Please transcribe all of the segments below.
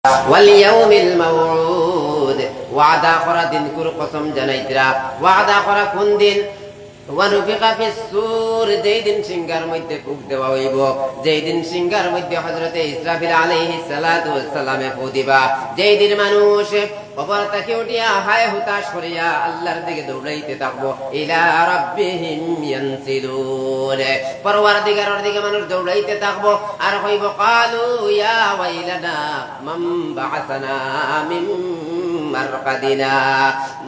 ওয়াল ইয়াউমিল মাউউদ ওয়াদা করা দিন কুর কসম জানাইতরা ওয়াদা করা কোন দিন ওয়ানুফিকা ফিস সূর যেই দিন সিংহার মধ্যে ফুঁক দেওয়া হইব যেই দিন সিংহার মধ্যে হযরতে ইসরাফিল আলাইহিস সালাতু ওয়াস সালামে ফু দিবা যেই দিন মানুষ কবর থেকে উঠিয়া হায় হুতাশ করিয়া আল্লাহর দিকে দৌড়াইতে থাকবো ইলা রাব্বিহিম ইয়ানসিলুন পরওয়ারদিগারের দিকে মানুষ দৌড়াইতে থাকবো আর কইব ক্বালু ইয়া ওয়াইলানা মান বা'আসানা মিন মারকাদিনা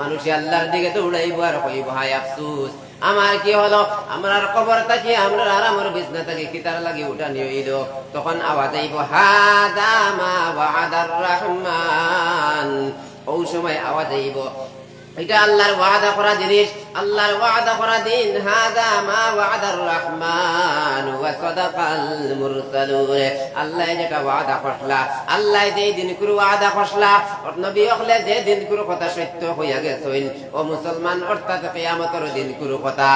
মানুষ আল্লাহর দিকে দৌড়াইব আর কইব হায় আফসোস আমার কি হলো আমরার কবর থেকে আমরা আরামের বিছনা থেকে কিতার লাগি উঠানি হইল তখন আওয়াজ আইব হাযা মা ওয়া'আদার রহমান ওই সময় আওয়াজ আইব এটা আল্লাহর ওয়াদা করা জিনিস আল্লাহর ওয়াদা করা দিন হাযা মা ওয়া'আদার রহমান ওয়া সাদাকাল মুরসালুন আল্লাহ যেটা ওয়াদা করলা আল্লাহ যেই দিন করে ওয়াদা করলা নবী হলে যে দিন করে কথা সত্য হইয়া গেছেন ও মুসলমান অর্থাৎ কিয়ামতের দিন করে কথা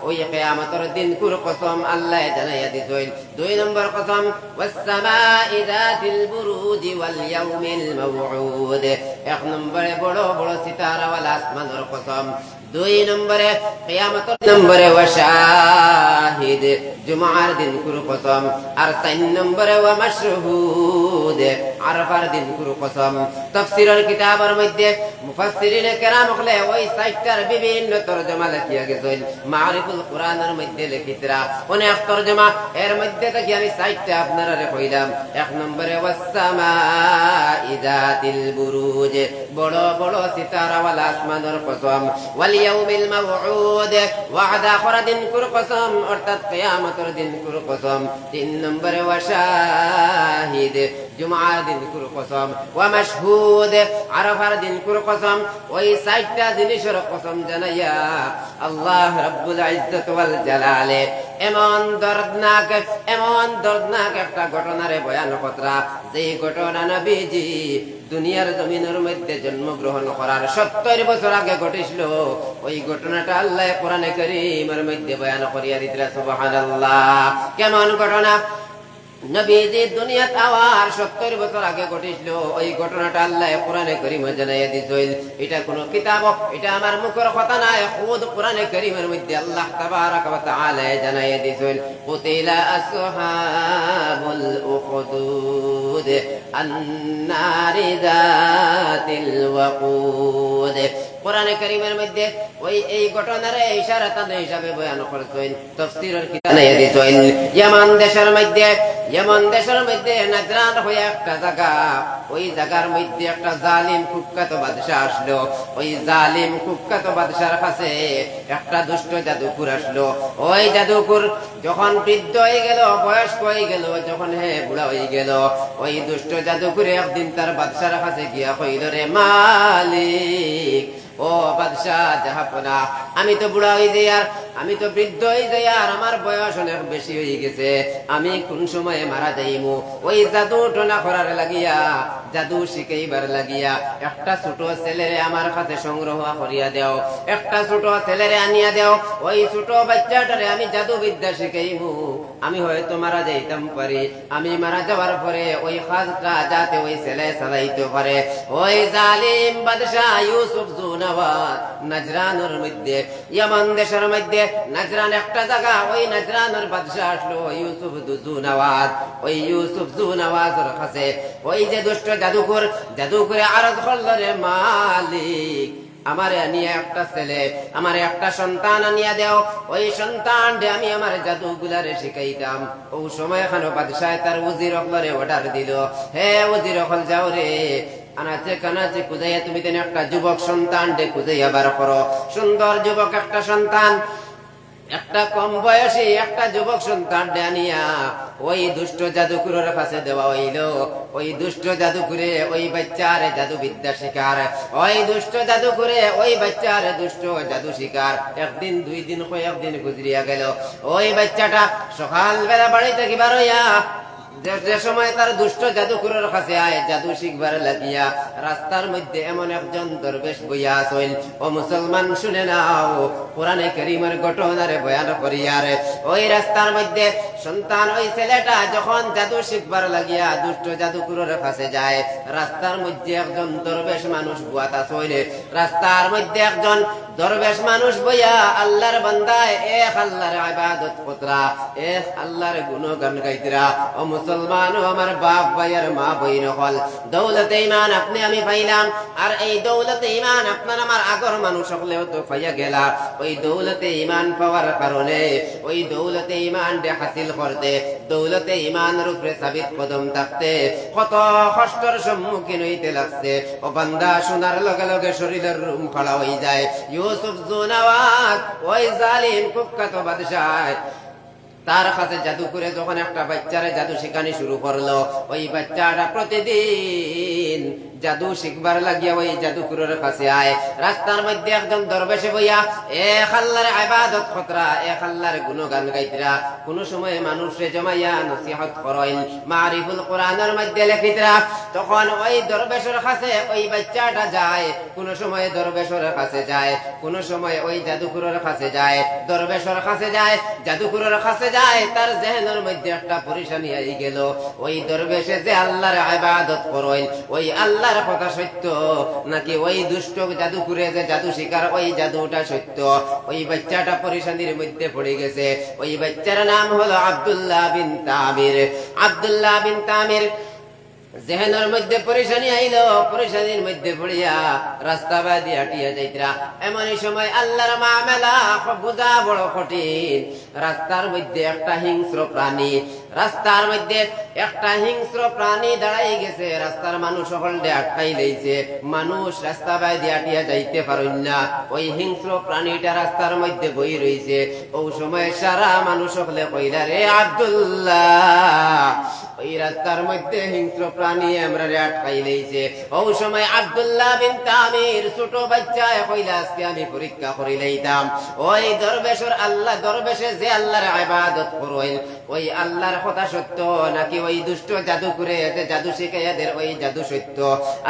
ওই কিয়ামতের দিন করে কসম আল্লাহ জানাইয়া দিছেন দুই নম্বর কসম ওয়াস সামাই যাতিল বুরুজি ওয়াল ইয়াউমিল মাউউদ এক নম্বরে বড় বড় সিতারাওয়ালা আসমানের কসম দুই নম্বরে কিয়ামতের নম্বরে ওয়া শাহিদ জুমার দিন কুরু কসম আর তিন নম্বরে ওয়া মাশহুদ আরাফার দিন কুরু কসম তাফসীরের কিতাবের মধ্যে মুফাসসিরিনে কেরাম হলে ওই সাইটটার বিভিন্ন তরজমা লিখিয়া গেছেন মারিফুল কোরআনের মধ্যে লিখিতরা অনেক তরজমা এর মধ্যে থেকে আমি সাইটটা আপনারা কইলাম এক নম্বরে ওয়াস সামাই যাতিল বুরুজ বড় বড় সিতারাওয়ালা আসমানের কসম ওয়াল ইয়াউমিল মাউউদ ওয়াদা করা দিন কুর কসম অর্থাৎ কিয়ামতের দিন কুর কসম তিন নম্বরে ওয়া শাহিদ জুমার দিন কুর কসম ওয়া মাশহুদ আরাফার দিন কুর কসম ওই সাইটটা জিনিসের কসম জানাইয়া আল্লাহ রাব্বুল ইজ্জত ওয়াল জালালে এমন দর্দনাক একটা ঘটনারে বয়ান করা যেই ঘটনা নবীজি দুনিয়ার জমিনের মধ্যে জন্মগ্রহণ করার 70 বছর আগে ঘটেছিল ওই ঘটনাটা আল্লাহ কোরআনে কারীমের মধ্যে বয়ান করিয়া দিতেরা সুবহানাল্লাহ কেমন ঘটনা নবীজি দুনিয়াত আওয়ার 70 বছর আগে ঘটেছিল ওই ঘটনাটা আল্লাহ কোরআনে কারীমে জানাইয়া দিছেন এটা কোন কিতাব এটা আমার মুখের কথা না খুদ কোরআনে কারীমের মধ্যে আল্লাহ তাবারক ওয়া তাআলা জানাইয়া দিছেন কুতিলা আসহাবুল উখদুদ আন-নারি যাতিল ওয়াকুদ কোরআনে কারীমের মধ্যে ওই এই ঘটনার ইশারাতান হিসাবে বয়ান করেছেন তাফসীরের কিতাবে দিছেন ইয়ামান দেশের মধ্যে নাজরান হয়ে একটা জায়গা ওই জায়গার মধ্যে একটা জালিম কুখ্যাত বাদশা আসলো ওই জালিম কুখ্যাত বাদশার কাছে একটা দুষ্ট জাদুকর আসলো ওই জাদুকর যখন বৃদ্ধ হয়ে গেল বয়স্ক হয়ে গেল যখন বুড়া হয়ে গেল ওই দুষ্ট জাদুকর একদিন তার বাদশার কাছে গিয়া কইল রে মালিক ও বাদশাহ জাহাপনা আমি তো বুড়া হয়ে যাই আর আমি তো বৃদ্ধ হয়ে যাই আর আমার বয়স অনেক বেশি হয়ে গেছে আমি কোন সময়ে মারা যাইমু ওই জাদু টোনা করার লাগিয়া জাদু শিখাইবার লাগিয়া একটা ছোট ছেলেরে আমার কাছে সংগ্রহ করিয়া দেও একটা ছোট ছেলেরে আনিয়া দেও ওই ছোট বাচ্চাটারে আমি জাদু বিদ্যা শিখাইমু আমি হয়তো মারা যাইতাম পারি আমি মারা যাওয়ার পরে ওই কাজটা যাতে ওই ছেলে চালাইতে পারে ওই জালিম বাদশাহ ইউসুফ জুনাওয়াত নাজরানের মধ্যে ইয়ামান দেশের মধ্যে নাজরান একটা জায়গা ওই নাজরানের বাদশাহ আসলো ইউসুফ জুনাওয়াত ওই ইউসুফ জুনাওয়াতের কাছে ওই যে দুষ্ট জাদুকরে আরজ করল রে মালিক আমার নিয়ে একটা ছেলে আমার একটা সন্তান আনিয়া দেও ওই সন্তানকে আমি আমার জাদুগুলারে শিখাইতাম ওই সময় এখানে বাদশাহ তার উজির অকলরে অর্ডার দিল হে উজির অকল যাও রে আনাচে কানাচে খুঁজাইয়া তুমি তেন একটা যুবক সন্তানকে খুঁজাইয়া বার করো সুন্দর যুবক একটা সন্তান একটা কম বয়সী একটা যুবক সন্তান আনিয়া ওই দুষ্ট জাদুকরের কাছে দেওয়া হইল ওই দুষ্ট জাদুকরে ওই বাচ্চার জাদু বিদ্যা শিকার ওই দুষ্ট জাদুকরে ওই বাচ্চার দুষ্ট জাদু শিকার একদিন দুই দিন কয়েকদিন গুজরিয়া গেল ওই বাচ্চাটা সকালবেলা বাড়ি থেকে বার হইয়া যে সময় তার দুষ্ট জাদুকরের কাছে আয় জাদু শিখবার লাগিয়া রাস্তার মধ্যে এমন একজন দরবেশ বইয়া আছেন ও মুসলমান শুনে নাও কোরআনে কারীমের ঘটনারে বয়ান করিয়া রে ওই রাস্তার মধ্যে সন্তান ওই ছেলেটা যখন জাদু শিখবার লাগিয়া দুষ্ট জাদুকরের কাছে যায়, রাস্তার মধ্যে একজন দরবেশ মানুষ বুয়াতা চলে, রাস্তার মধ্যে একজন দরবেশ মানুষ বইয়া আল্লাহর বান্দায় এক আল্লাহর ইবাদত কতরা, এক আল্লাহর গুণগান গাইতরা। ও মুসলমান, ও আমার বাপ ভাইয়ের মা বইন হল, দৌলতে ঈমান আপনি আমি পাইলাম, আর এই দৌলতে ঈমান আপনার আমার আগর মানুষ হলেও তো পাইয়া গেলা। ওই দৌলতে ঈমান পাওয়ার কারণে, ওই দৌলতে ঈমান হাসিল করতে, দৌলতে ঈমানের উপরে সাবিত কদম থাকতে কত কষ্টর সম্মুখীন হইতে লাগছে। ও বান্দা, শোনার লগে লগে শরীরের রুম খাড়া হয়ে যায়। ইউসুফ জুনাওয়াত ওই জালিম কুখ্যাত বাদশাহ, তার কাছে জাদু করে যখন একটা বাচ্চারে জাদু শিখানি শুরু করলো, ওই বাচ্চাটা প্রতিদিন জাদু শিখবার লাগিয়া ওই জাদুকরের কাছে আয়। রাস্তার মধ্যে একজন দরবেশে বইয়া এক আল্লাহর ইবাদত কতরা, এক আল্লাহর গুণগান গাইতরা। কোন সময় মানুষে জমাইয়া নসিহত করেন, মারিফুল কোরআনের মধ্যে লেখিতরা। তখন ওই দরবেশের কাছে ওই বাচ্চাটা যায়, কোন সময় দরবেশের কাছে যায়, কোন সময় ওই জাদুকরের কাছে যায়, দরবেশের কাছে যায়, জাদুকরের কাছে যায়। তার জেহেনের মধ্যে একটা পরেশানি আই গেল, ওই দরবেশে যে আল্লাহর ইবাদত করেন, ওই আল্লাহ কথা সত্য নাকি ওই দুষ্ট জাদু করে যে জাদু শিকার ওই জাদুটা সত্য। ওই বাচ্চাটা পরেশানির মধ্যে পড়ে গেছে। ওই বাচ্চার নাম হলো আব্দুল্লাহ বিন তামির। আব্দুল্লাহ বিন তামির জেহেনের মধ্যে পরেশানি আইলো, পরেশানির মধ্যে পড়িয়া রাস্তা বাদি হাঁটিয়া যাইতরা। এমনই সময় আল্লাহর মামলা বুঝা বড় কঠিন। রাস্তার মধ্যে একটা হিংস্র প্রাণী, রাস্তার মধ্যে একটা হিংস্র প্রাণী দাঁড়াই গেছে। রাস্তার মানুষ সকলকে আটকাই লইছে, মানুষ রাস্তা বাদি হাঁটিয়া যাইতে পারেন না। ওই হিংস্র প্রাণীটা রাস্তার মধ্যে বই রইছে। ও সময় সারা মানুষ সকলে কইলা, রে আব্দুল্লাহ, ওই রাস্তার মধ্যে হিংস্র প্রাণী আমরা আটকাই লইছে। ও সময় আব্দুল্লাহ বিন তামির ছোট বাচ্চা কইলা, আজকে আমি পরীক্ষা করি লইতাম ওই দরবেশের আল্লাহ, দরবেশে যে আল্লাহর ইবাদত করেন ওই আল্লাহর কথা সত্য নাকি ওই দুষ্ট জাদু করে যে জাদু শিখাইয়াদের ওই জাদু সত্য।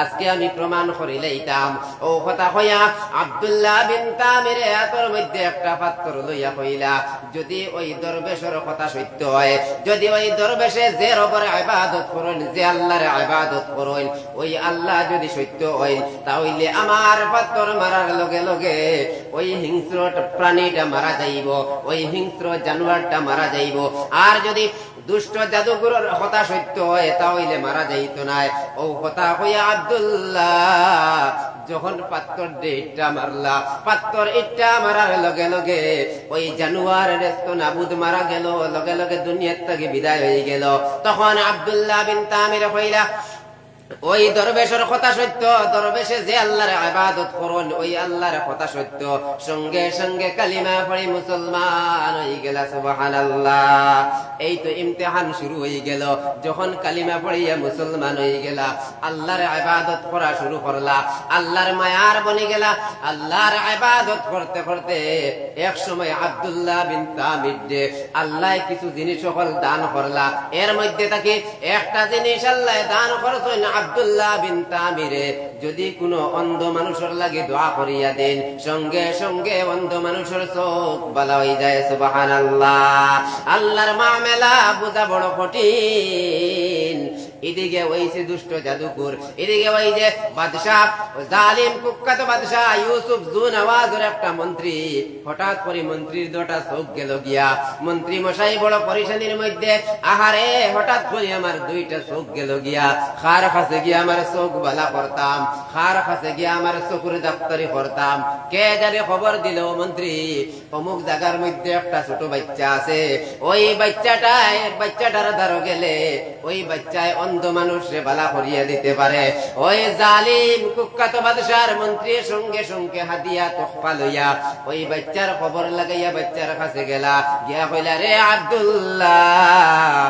আজকে আমি প্রমাণ করি লইতাম। ও কথা কইয়া আব্দুল্লাহ বিন তামির হাতের মধ্যে একটা পাথর লইয়া কইলা, যদি ওই দরবেশের কথা সত্য হয়, যদি ওই দরবেশে যে রবের ইবাদত করেন, যে আল্লাহর ইবাদত করেন, ওই আল্লাহ যদি সত্য হয়, তাহলে আমার পাথর মারার লগে লগে ওই হিংস্র প্রাণীটা মারা যাইব, ওই হিংস্র জানোয়ারটা মারা যাইব। আর যদি দুষ্ট জাদুকরের কথা সত্য হয়, তাহলে মারা যাইত না। ও কথা কইয়া আব্দুল্লাহ যখন পাথর ইটটা মারলা, পাথর ইটটা মারার লগে লগে ওই জানোয়ার নাবুদ মারা গেল, লগে লগে দুনিয়ার থেকে বিদায় হয়ে গেল। তখন আব্দুল্লাহ বিন তামির কইলা, ওই দরবেশের কথা সত্য, দরবেশে যে আল্লাহর ইবাদত করেন ওই আল্লাহর কথা সত্য। সঙ্গে সঙ্গে কালিমা পড়ি মুসলমান হয়ে গেল। সুবহানাল্লাহ। এই তো ইমতিহান শুরু হয়ে গেল। যখন কালিমা পড়িয়া মুসলমান হয়ে গেলা, আল্লাহর ইবাদত করা শুরু করলা, আল্লাহর মায়ার বনে গেলা। আল্লাহর ইবাদত করতে করতে এক সময় আব্দুল্লাহ বিন তামির দে আল্লাহ কিছু জিনিস সকল দান করলা। এর মধ্যে থেকে একটা জিনিস আল্লাহ দান করছেন আব্দুল্লাহ বিন তামিরে, যদি কোনো অন্ধ মানুষের লাগে দোয়া করিয়া দেন, সঙ্গে সঙ্গে অন্ধ মানুষের চোখ বালা হয়ে যায়। সুবহানাল্লাহ। আল্লাহর মামলা বুঝা বড় কঠিন। এদিকে ওইছে দুষ্ট জাদুকর, এদিকে ওই যে বাদশাহ, জালিম কুখ্যাত বাদশাহ ইউসুফ জুনাওয়াজের একটা মন্ত্রী। হঠাৎ করে মন্ত্রীর দুটা চোখ গেল গিয়া। মন্ত্রী মশাই বড় পরেশানির মধ্যে, আহারে হঠাৎ করে আমার দুইটা চোখ গেল গিয়া, খার কাছে গিয়া আমার চোখ বালা করতাম, খার কাছে গিয়া আমার চোখের ডাক্তারি করতাম। কে জানে খবর দিল মন্ত্রী, অমুক জায়গার মধ্যে একটা ছোট বাচ্চা আছে, ওই বাচ্চাটার দ্বারা গেলে ওই বাচ্চায় অন্ধ মানুষে বালা করিয়া দিতে পারে। ওই জালিম কুখ্যাত বাদশার মন্ত্রীর সঙ্গে সঙ্গে হাতিয়া তোফা লইয়া ওই বাচ্চার খবর লাগাইয়া বাচ্চার কাছে গেলা, গিয়া কইলা, রে আব্দুল্লাহ,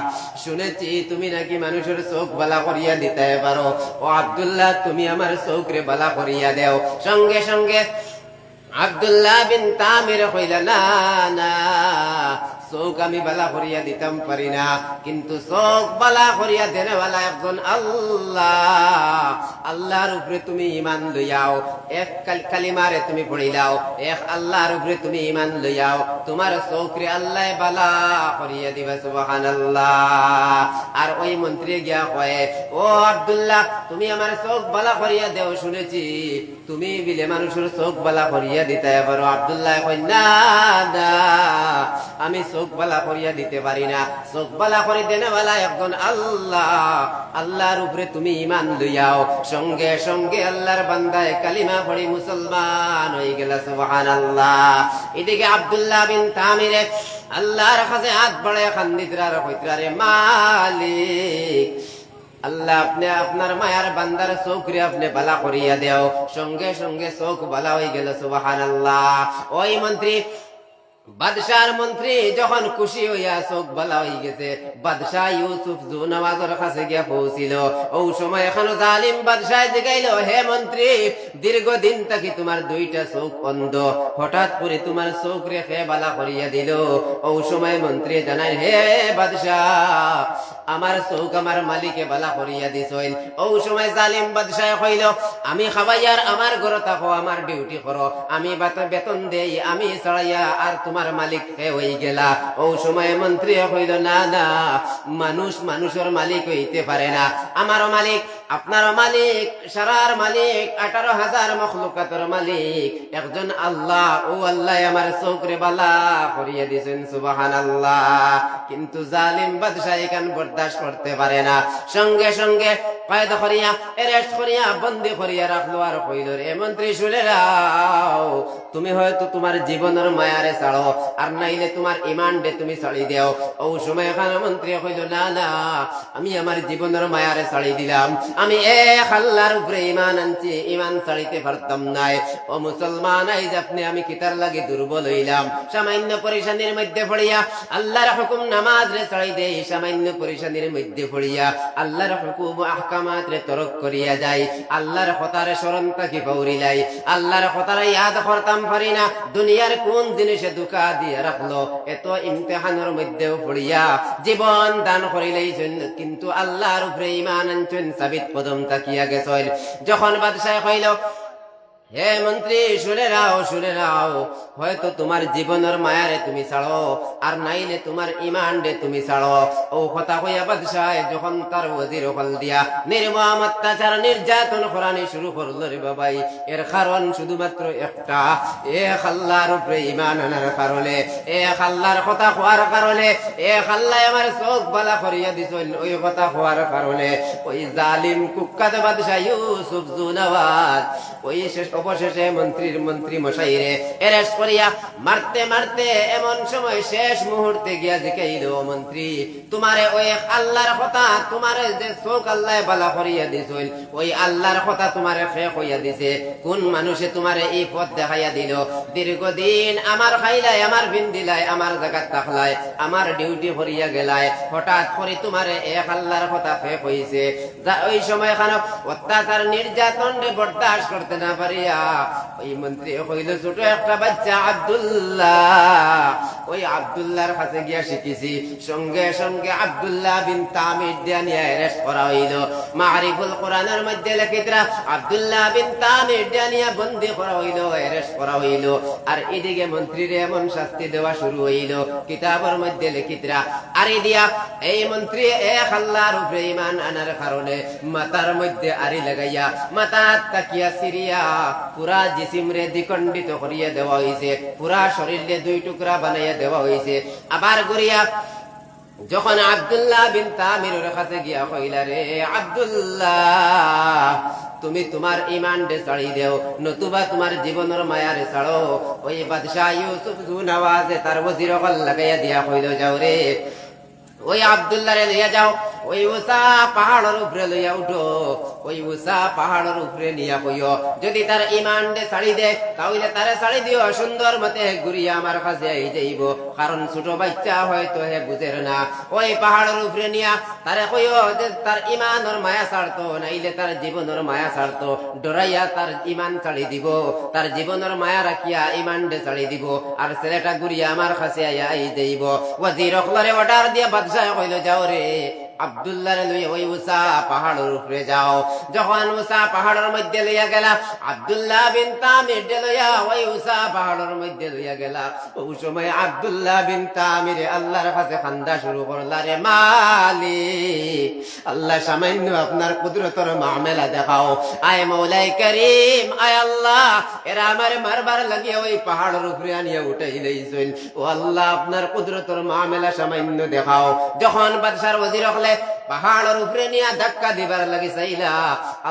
শুনেছি তুমি নাকি মানুষের চোখ বালা করিয়া দিতে পারো। ও আব্দুল্লাহ, তুমি আমার চোখ রে বালা করিয়া দেও। সঙ্গে সঙ্গে আব্দুল্লাহ বিন তামির কইলা, না না, চোখ আমি বালা করিয়া দিতাম পারি না, কিন্তু চোখ বালা করিয়া দেনেওয়ালা একজন আল্লাহ, আল্লাহর উপরে তুমি ঈমান লইয়াও, এক কালিমারে তুমি পড়িলাও, এক আল্লাহর উপরে তুমি ঈমান লইয়াও, তোমার চোখরে আল্লাহ বালা করিয়া দিবা। সুবহানাল্লাহ। আর ওই মন্ত্রী গিয়া কয়ে, ও আব্দুল্লাহ, তুমি আমার চোখ বালা করিয়া দেও, শুনেছি তুমি বিলে মানুষের চোখ বালা করিয়া দিতে পারো। আব্দুল্লাহ কই, না না, আমি চোখ বালা করিয়া দিতে পারি না, চোখ বালা করে দেনেওয়ালা একজন আল্লাহ, আল্লাহর উপরে তুমি ঈমান লইয়াও। সঙ্গে সঙ্গে আল্লাহর বান্দায় কালিমা পড়ি মুসলমান হয়ে গেল। সুবহানাল্লাহ। এদিকে আব্দুল্লাহ বিন তামিরে আল্লাহর কাছে হাত বাড়ায় খান্দিতরার কইতরারে, মালিক, আল্লাহ আপনি আপনার মায়ার বান্দার চোখরে আপনি বালা করিয়া দেও। সঙ্গে সঙ্গে চোখ বালা হয়ে গেল। সুবহানাল্লাহ। ওই মন্ত্রী, বাদশার মন্ত্রী যখন খুশি হইয়া চোখ বালা হয়ে গেছে, বাদশাহ ইউসুফ জুনওয়াজের কাছে গিয়া পৌঁছিল। ও সময় এখনো জালিম বাদশাহ জিগাইল, হে মন্ত্রী, দীর্ঘদিন থাকি তোমার দুইটা চোখ অন্ধ, হঠাৎ করে তোমার চোখ রেখে বালা করিয়া দিল। ও সময় মন্ত্রী জানাই, হে বাদশাহ, আমার চোখ আমার মালিকে বালা করিয়া দিছইল। ও সময় জালিম বাদশাহ কইল, আমি খাবাইয়ার আমার ঘর থাকো, আমার ডিউটি করো, আমি বেতন দেই, আমি ছড়াইয়া, আর তোমার মালিক হয়ে গেলা। ও সময় মন্ত্রী কইল, না না, মানুষ মানুষের মালিক হইতে পারে না, আমারও মালিক, আপনারও মালিক, সারার মালিক, 18,000 মখলুকাতের মালিক একজন আল্লাহ। ও আল্লাহ আমার চোখরে বালা করিয়া দিছেন। সুবহানাল্লাহ। কিন্তু জালিম বাদশাহ এখান বরদাস্ত করতে পারে না, সঙ্গে সঙ্গে কয়েদ করিয়া, এরেস্ট করিয়া, বন্দী করিয়া রাখলো। আর কইল, রে মন্ত্রী, শুনে রাও, তুমি হয়তো তোমার জীবনের মায়ারে ছাড়ো, আর নাইলে তোমার ঈমান দে তুমি ছাড়ি দেও। ও সময় এখানে মন্ত্রী কইল, না না, আমি আমার জীবনের মায়ারে ছাড়ি দিলাম, আমি এক আল্লাহর উপরে ঈমান আনছি, ঈমান ছাড়িতে পারতাম নাই। ও মুসলমান, আইজ আপনি আমি কিতার লাগি দুর্বল হইলাম, সামান্য পরেশানির মধ্যে পড়িয়া আল্লাহর হুকুম নামাজ রে ছাড়ি দেই, সামান্য পরেশানির মধ্যে পড়িয়া আল্লাহর হুকুম আহকামাত রে তরক করিয়া যাই, আল্লাহর কথারে স্মরণ থাকি পৌরিলাই, আল্লাহর কথারে ইয়াদ করতাম পারি না। দুনিয়ার কোন জিনিসে ধোঁকা দিয়ে রাখলো, এত ইমতিহানের মধ্যেও পড়িয়া জীবন দান করিলেইছেন, কিন্তু আল্লাহর উপরে ঈমান আনছেন, সাবিত কদম তাকিয়া গেছেন। যখন বাদশাহ কইল, হে মন্ত্রী, শুনে রাও, শুনে রাও, হয়তো তোমার জীবনের মায়ারে তুমি ছাড়ো, আর নাইলে তোমার ঈমান রে তুমি ছাড়ো। ও কথা কইয়া বাদশাহ যখন তার ওজির হল দিয়া নির্মম অত্যাচার নির্যাতন করানি শুরু করলো রে বাবাই, এর কারণ শুধুমাত্র একটা, এক আল্লাহর উপরে ঈমান আনার কারণে, এক আল্লাহর কথা হওয়ার কারণে, এক আল্লাহ আমার চোখ বালা করিয়া দিছেন, ওই কথা হওয়ার কারণে ওই জালিম কুখ্যাত বাদশাহ ইউসুফ জুনওয়াজ ওই অবশেষে মন্ত্রী মশাইরে এরেস্ট করিয়া মারতে মারতে এমন সময় শেষ মুহূর্তে গিয়া জিকাইল, মন্ত্রী, তোমারে ওই আল্লাহর কথা, তোমারে যে চোখ আল্লাহ বালা করিয়া দিছিল, ওই আল্লাহর কথা তোমারে শেষ হইয়া দিছে, কোন মানুষে তোমারে এই পথ দেখাইয়া দিল? দীর্ঘদিন আমার খাইলাই, আমার বিন্দিলাই, আমার জায়গা থাকলাই, আমার ডিউটি করিয়া গেলাই, হঠাৎ করে তোমারে এক আল্লাহর কথা শেষ হইছে। ওই সময় খানক অত্যাচার নির্যাতন বরদাস্ত করতে না পারিয়া ওই মন্ত্রী কইল, ছোট একটা বাচ্চা আব্দুল্লাহ, ওই আব্দুল্লাহর কাছে গিয়া শিখেছি। সঙ্গে সঙ্গে আব্দুল্লাহ বিন তামির দিয়া নিয়ে অ্যারেস্ট করা হইল। মারিফুল কোরআনের মধ্যে লিখিতরা আব্দুল্লাহ বিন তামির দিয়া নিয়ে বন্দী করা হইল, অ্যারেস্ট করা হইল। আর এদিকে মন্ত্রীর এমন শাস্তি দেওয়া শুরু হইল কিতাবের মধ্যে লিখিতরা। আর এদিয়া এই মন্ত্রী এক আল্লাহর উপরে ঈমান আনার কারণে মাথার মধ্যে আড়ি লাগাইয়া, মাথা তাকিয়া সিরিয়া পুরা জিসিমরে দ্বিখণ্ডিত করিয়া দেওয়া হয়েছে, পুরা শরীরে দুই টুকরা বানাইয়া দেওয়া হয়েছে। আবার গড়িয়া যখন আব্দুল্লাহ বিন তামিরের কাছে গিয়া কইলা, রে আব্দুল্লাহ, তুমি তোমার ঈমান রে ছাড়ি দেও, নতুবা তোমার জীবনের মায়ারে ছাড়ো। ওই বাদশাহ ইউসুফ জুনওয়াজে তার ওজির হল লাগাইয়া দিয়া কইল, যাও রে, ওই আব্দুল্লাহ রে লইয়া যাও, ওই উষা পাহাড়ের উপরে লইয়া উঠো, ওই উষা পাহাড়ের উপরে নিয়া কইও, যদি তার ঈমান দে ছাড়ি দে, তাহলে তারে ছাড়ি দিও, সুন্দর মতে ঘুরিয়া আমার কাছে আই যাইব, কারণ ছোট বাচ্চা হয়তো হে বুঝের না। ওই পাহাড়ের উপরে নিয়া তারে কইও যে তার ঈমানের মায়া ছাড়তো, নাইলে তার জীবনের মায়া ছাড়তো, ডরাইয়া তার ঈমান ছাড়ি দিব, তার জীবনের মায়া রাখিয়া ঈমান দে ছাড়ি দিব, আর ছেলেটা ঘুরিয়া আমার কাছে আই যাইব। ওয়াজির অখলারে অর্ডার দিয়া বাদশাহ কইল, যাও রে, আব্দুল্লাহরে লইয়া ওই উসা পাহাড়ের উপরে যাও। যখন উসা পাহাড়ের মধ্যে লইয়া গেলা, আব্দুল্লাহ বিন তামির লইয়া ওই উসা পাহাড়ের মধ্যে লইয়া গেলা। ওই সময় আব্দুল্লাহ বিন তামির আল্লাহর কাছে কান্দা শুরু করলা, রে মালিক, আল্লাহ সামান্য আপনার কুদরতের মামেলা দেখাও। আয় মৌলাই করিম, আয় আল্লাহ, এরা আমার মারবার লাগিয়া ওই পাহাড়ের উপরে আনিয়া উঠাই লইছেন। ও আল্লাহ, আপনার কুদরতের মামেলা সামান্য দেখাও। যখন বাদশার ওজির হলে পাহাড়ের উপরে নিয়ে ধাক্কা দিবার লাগি চাইলা,